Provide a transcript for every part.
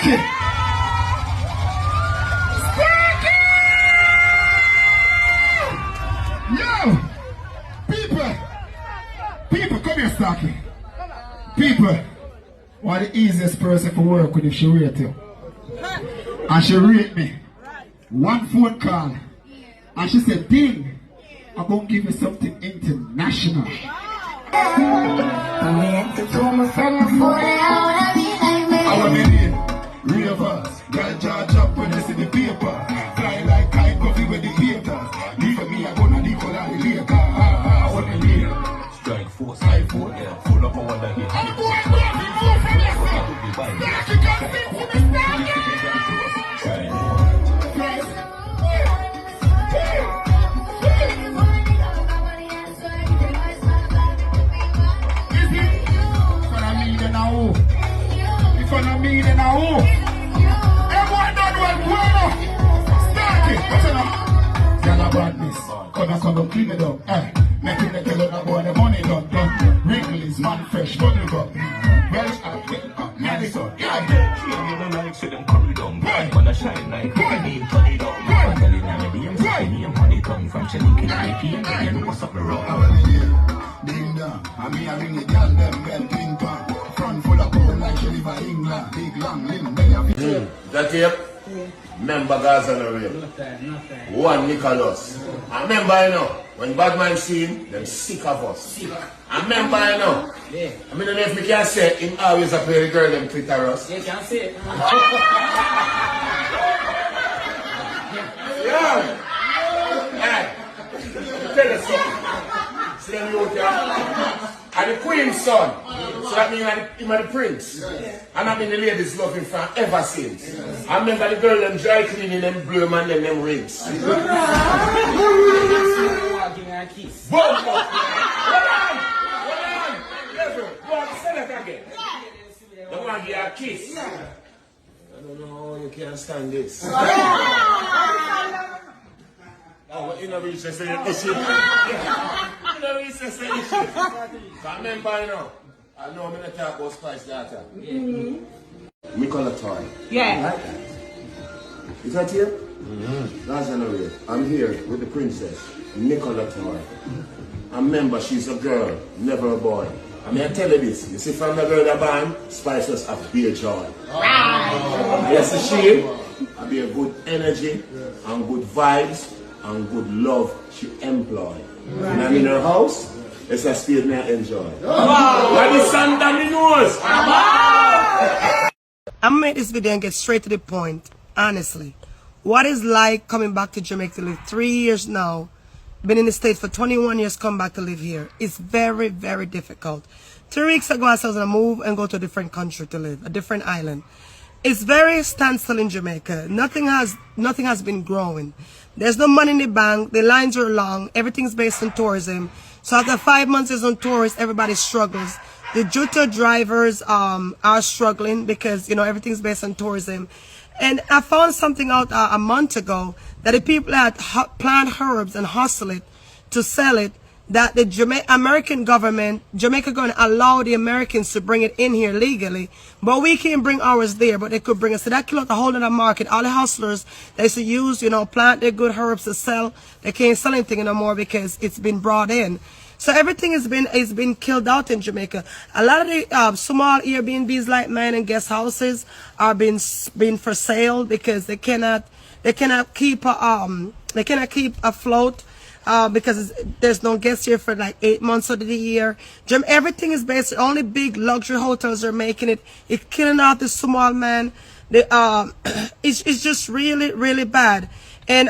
Starky! Yo! People, come here, Starky. People, what the easiest person for work with if she rate you? And she rate me. One phone call. And she said, Ding, I'm going to give you something international. I want to be ravers. Girl charge up when they see the paper. Fly like kite, coffee with the haters. Leave for me, I'm going to leave for that later. I want to be strike force, high force, yeah. Full up on the hit. I'm going to move from yourself. That's you got to sing to the If I don't mean it now, everyone done well, Start it, what's up? Y'all a badness, come clean it up, make it make a lot of the money done, Wrigley's, man fresh, bundle up, well, Madison, yeah. You don't like, so them curry down, wanna shine like, name, turn it down, tell it now, name, money come from Cheliki, and what's up the road? Ding dong, I mean I ring it, y'all them bell ping pong. Front full of gold like she live in England. Big long limb, That tape? Remember guys on the rail. One Nicholas. I remember, you know, when bad man see him, them sick of us. I remember, you know. I mean, if we can say him always a play the girl them Twitter us. You can say it. Yeah. Hey, tell us something. See them out here. And the queen's son. So that means him and the prince. And I mean the ladies love him from ever since. I remember the girl them dry cleaning them blue and them rings. Give me a kiss. Hold on! Go on, say that again. They want to give you a kiss. I don't know how you can stand this. Oh, well, you know, we used to say issue. You know, we used to say issue. So I remember, you know, I know I'm going to talk about Spice Data. Me call a toy. Yeah. Like that. Is that here? That's another. I'm here with the princess, Nicola Toy. I remember she's a girl, never a boy. I mean, I tell you this. You see, from the girl that band, Spice was a beer joy. Yes, she. I be a good energy and good vibes and good love she employ. And I'm in her house, it's a state I enjoy. Why the sun down the nose? I'm gonna make this video and get straight to the point, honestly. What is like coming back to Jamaica to live 3 years now, been in the States for 21 years, come back to live here. It's very, very difficult. 3 weeks ago, I was going to move and go to a different country to live, a different island. It's very standstill in Jamaica. Nothing has been growing. There's no money in the bank. The lines are long. Everything's based on tourism. So after 5 months is on tourists, everybody struggles. The Jutta drivers are struggling because, you know, everything's based on tourism. And I found something out a month ago that the people that plant herbs and hustle it to sell it, that the American government, Jamaica going to allow the Americans to bring it in here legally, but we can't bring ours there, but they could bring us. So that killed out the whole other market. All the hustlers, they used to use, you know, plant their good herbs to sell. They can't sell anything anymore because it's been brought in. So everything has been killed out in Jamaica. A lot of the small Airbnbs like mine and guest houses are being for sale because they cannot keep afloat. Because there's no guests here for like 8 months of the year. Everything is based, only big luxury hotels are making it. It's killing out the small man. It's just really, really bad. And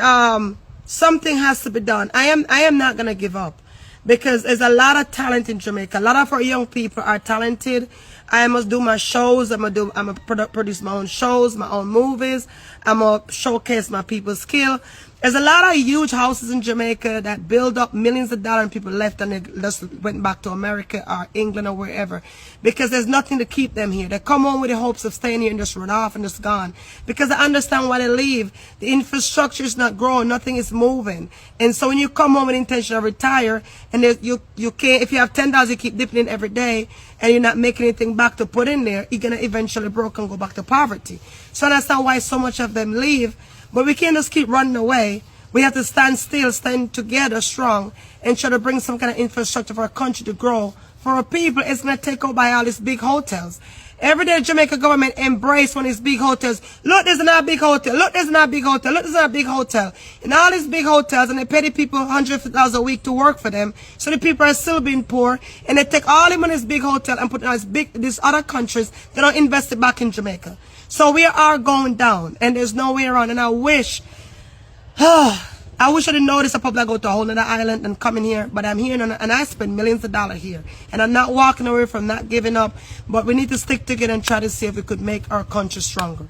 something has to be done. I am not gonna give up because there's a lot of talent in Jamaica. A lot of our young people are talented. I must do my shows. I'm gonna produce my own shows, my own movies. I'm gonna showcase my people's skill. There's a lot of huge houses in Jamaica that build up millions of dollars and people left and they just went back to America or England or wherever because there's nothing to keep them here. They come home with the hopes of staying here and just run off and just gone because they understand why they leave. The infrastructure is not growing, nothing is moving. And so when you come home with the intention of retire and you can't, if you have $10, you keep dipping in every day and you're not making anything back to put in there, you're going to eventually broke and go back to poverty. So I understand why so much of them leave. But we can't just keep running away. We have to stand still, stand together strong, and try to bring some kind of infrastructure for our country to grow. For our people, it's going to take over by all these big hotels. Every day, the Jamaica government embrace one of these big hotels. Look, there's not a big hotel. Look, there's not a big hotel. Look, there's not a big hotel. And all these big hotels, and they pay the people $100,000 a week to work for them. So the people are still being poor. And they take all the money in this big hotel and put it in these other countries. They don't invest it back in Jamaica. So we are going down, and there's no way around. And I wish I didn't notice a public go to a whole other island and come in here, but I'm here and I spend millions of dollars here. And I'm not walking away from not giving up, but we need to stick together and try to see if we could make our country stronger.